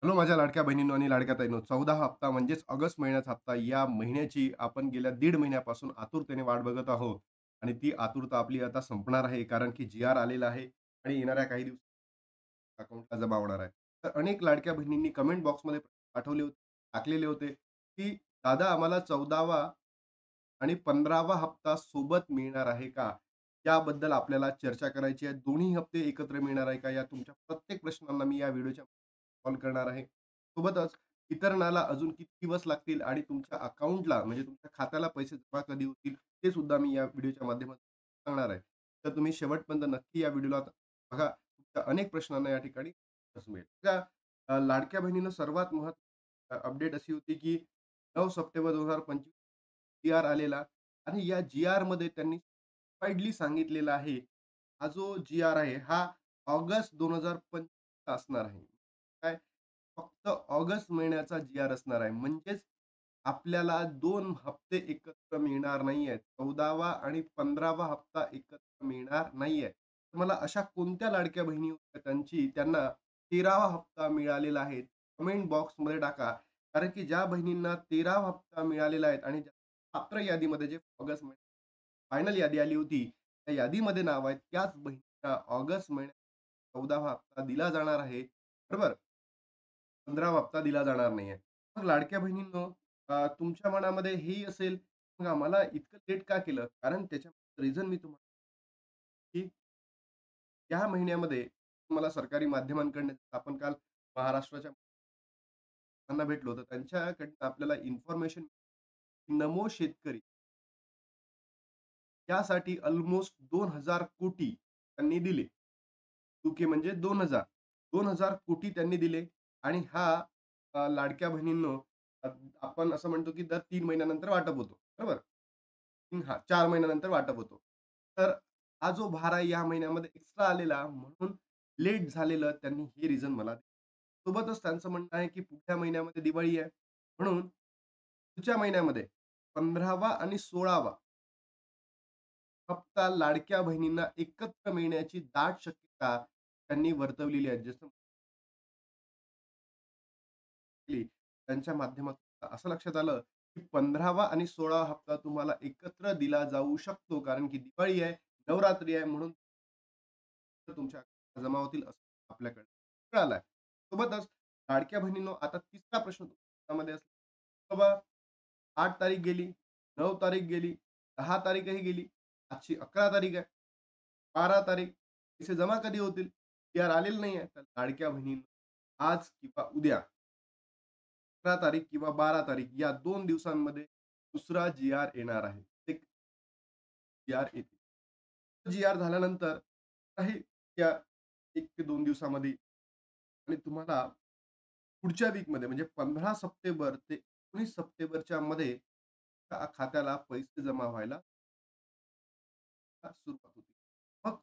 Hello माझ्या लाडक्या बहिणींनो आणि लाडक्या ताईंनो. 14 हप्ता म्हणजेच ऑगस्ट महिन्याचा हप्ता. या महिन्याची आपण गेल्या दीड महिन्यापासून आतुरतेने वाट बघत आहोत आणि ती आतुरता आपली आता संपणार आहे. कारण की जी-आर आलेला आहे आणि येणाऱ्या काही दिवसात अकाउंटला जमा होणार आहे. तर अनेक लाडक्या बहिणींनी कमेंट बॉक्समध्ये पाठवले होते, टाकलेले होते, की "दादा आम्हाला 14वा आणि 15वा हप्ता सोबत मिळणार आहे का? याबद्दल आपल्याला चर्चा करायची आहे. दोन्ही हप्ते एकत्र मिळणार आहे का? या तुमच्या प्रत्येक प्रश्नांना मी या व्हिडिओच्या कॉल करणार आहे. सोबतच वितरणाला अजून किती दिवस लागतील आणि तुमच्या अकाउंटला म्हणजे तुमच्या खात्याला पैसे जमा कधी होतील, ते सुद्धा मी या व्हिडिओच्या माध्यमातून सांगणार आहे. तर तुम्ही शेवटपर्यंत नक्की या व्हिडिओला बघा. तुमच्या अनेक प्रश्नांना या ठिकाणी उत्तर मिळेल. त्या लाडक्या बहिणीनं सर्वात अपडेट अशी होती, की 9 सप्टेंबर 2025 जी-आर आलेला आणि या जी-आरमध्ये त्यांनी वाईडली सांगितलेलं आहे, हा जो जी-आर आहे, हा ऑगस्ट 2025 असणार आहे. काय? फक्त ऑगस्ट महिन्याचा जी-आर असणार आहे. म्हणजेच आपल्याला 2 हप्ते एकत्र मिळणार नाहीयेत. 14वा आणि 15वा हप्ता एकत्र मिळणार नाहीये. तर मला अशा कोणत्या लाडक्या बहिणी होत्या त्यांना 13वा हप्ता मिळालेला आहे? कमेंट बॉक्समध्ये टाका. कारण की ज्या बहिणींना 13वा हप्ता मिळालेला आहे आणि पात्र यादीमध्ये जे ऑगस्ट महिन्यात फायनल यादी आली होती, त्या यादीमध्ये नाव आहे, त्याच बहिणींना ऑगस्ट महिन्यात 14वा हप्ता दिला जाणार आहे. बरोबर? 15वा हप्ता दिला जाणार नाहीये. मग लाडक्या बहिणींनो, तुमच्या मनामध्ये हेही असेल, मग आम्हाला इतकं लेट का केलं? कारण त्याच्या रिझन मी तुम्हाला की या महिन्यामध्ये मला सरकारी माध्यमांकडनं आपण काल महाराष्ट्राच्या त्यांना भेटलो, तर त्यांच्याकडनं आपल्याला इन्फॉर्मेशन नमो शेतकरी यासाठी अल्मोस्ट 2,000 कोटी त्यांनी दिले. तुके म्हणजे 2,000. 2,000 कोटी त्यांनी दिले आणि हा लाडक्या बहिणींनो, अ, आपण असं म्हणतो की दर 3 महिन्यानंतर वाटप होतो. बरोबर? हां, 4 महिन्यानंतर वाटप होतो. तर हा जो भार आहे या महिन्यामध्ये एक्स्ट्रा आलेला म्हणून लेट झालेलं त्यांनी हे रिझन मला दिलं. सोबतच त्यांचं म्हणणं आहे की पुढच्या महिन्यामध्ये दिवाळी आहे. म्हणून पुढच्या महिन्यामध्ये 15वा आणि 16वा हप्ता लाडक्या बहिणींना एकत्र मिळण्याची दाट शक्यता त्यांनी वर्तवलेली आहे. जसं त्यांच्या माध्यमातून असं लक्षात आलं, की 15वा आणि 16वा हप्ता तुम्हाला एकत्र दिला जाऊ शकतो. कारण की दिवाळी आहे, नवरात्री आहे म्हणून तुमच्या जमा होतील असं आपल्याकडे कळालं आहे. सोबतच लाडक्या बहिणींनो, आता तिसरा प्रश्न त्यामध्ये असतो, बाबा 8 तारीख गेली, 9 तारीख गेली, 10 तारीखही गेली, आजची 11 तारीख आहे, 12 तारीख, पैसे जमा कधी होतील? जी-आर आलेलं नाही आहे. तर लाडक्या बहिणींनो, आज किंवा उद्या 11 तारीख किंवा 12 तारीख या 2 दिवसांमध्ये दुसरा जी-आर येणार आहे. एक जी-आर येतील. जी-आर झाल्यानंतर काही त्या 1 ते 2 दिवसामध्ये आणि तुम्हाला पुढच्या वीकमध्ये म्हणजे 15 सप्टेंबर ते 19 सप्टेंबरच्या मध्ये त्या खात्याला पैसे जमा व्हायला सुरुवात होती. मग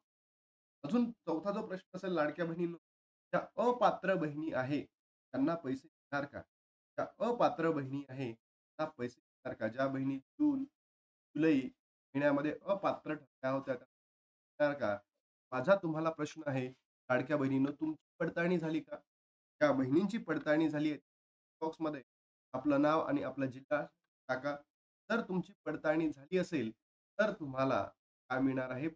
अजून चौथा जो प्रश्न असेल लाडक्या बहिणींनो, त्या अपात्र बहिणी आहे, त्यांना पैसे मिळणार का? त्या अपात्र बहिणी आहे, त्यांना पैसे मिळणार का? ज्या बहिणी जून, जुलै महिन्यामध्ये अपात्र ठरल्या होत्या, त्या मिळणार का? माझा तुम्हाला प्रश्न आहे, लाडक्या बहिणींनो, तुमची पडताळणी झाली का? त्या बहिणींची पडताळणी झाली आहे, बॉक्समध्ये आपलं नाव आणि आपला जिल्हा टाका. जर तुमची पडताळणी झाली असेल, तर तुम्हाला काय मिळणार आहे?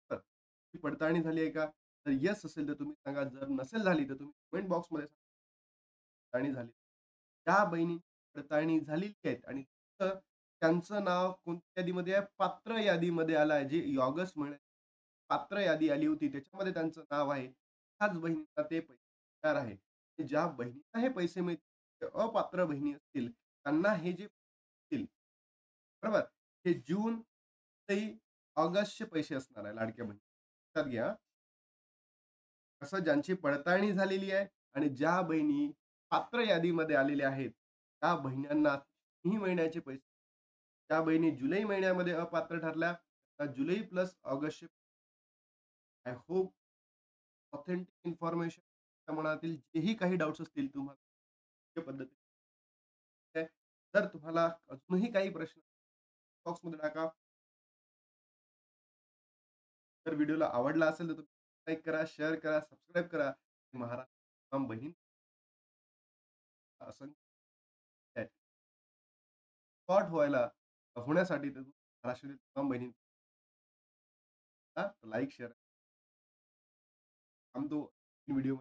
तर ती पडताळणी झाली आहे का? तर येस असेल तर तुम्ही सांगा. जर नसेल झाली तर तुम्ही कमेंट बॉक्समध्ये पडताळणी झाली. त्या बहिणींची पडताळणी झालेली आहेत आणि तिथं त्यांचं नाव कोणत्या यादीमध्ये आहे? पात्र यादीमध्ये आलं आहे. जी ऑगस्ट महिन्यात पात्र यादी आली होती त्याच्यामध्ये त्यांचं नाव आहे. त्याच बहिणींना ते पैसे मिळणार आहे. आणि ज्या बहिणींना हे पैसे मिळतील, ते अपात्र बहिणी असतील, त्यांना हे जे असतील, बरोबर? हे जून, जुलै, ऑगस्टचे पैसे असणार आहे लाडक्या बहिणी. लक्षात घ्या. असं ज्यांची पडताळणी झालेली आहे आणि ज्या बहिणी पात्र यादीमध्ये आलेल्या आहेत, त्या बहिणींना तिन्ही महिन्याचे पैसे. त्या बहिणी जुलै महिन्यामध्ये अपात्र ठरल्या, तर जुलै प्लस ऑगस्टचे आय होप ऑथेंटिक इन्फॉर्मेशन त्या मनातील जेही काही डाउट्स असतील तुम्हाला योग्य पद्धतीने आहे. जर तुम्हाला अजूनही काही प्रश्न बॉक्समध्ये टाका. जर व्हिडिओला आवडला असेल तर तुम्ही लाईक करा, शेअर करा, सबस्क्राईब करा. महाराष्ट्र तमाम बहीण असंख्य आहेत. स्पॉट होण्यासाठी तर महाराष्ट्रातील तमाम बहिणींना लाईक, शेअर थांबतो व्हिडिओ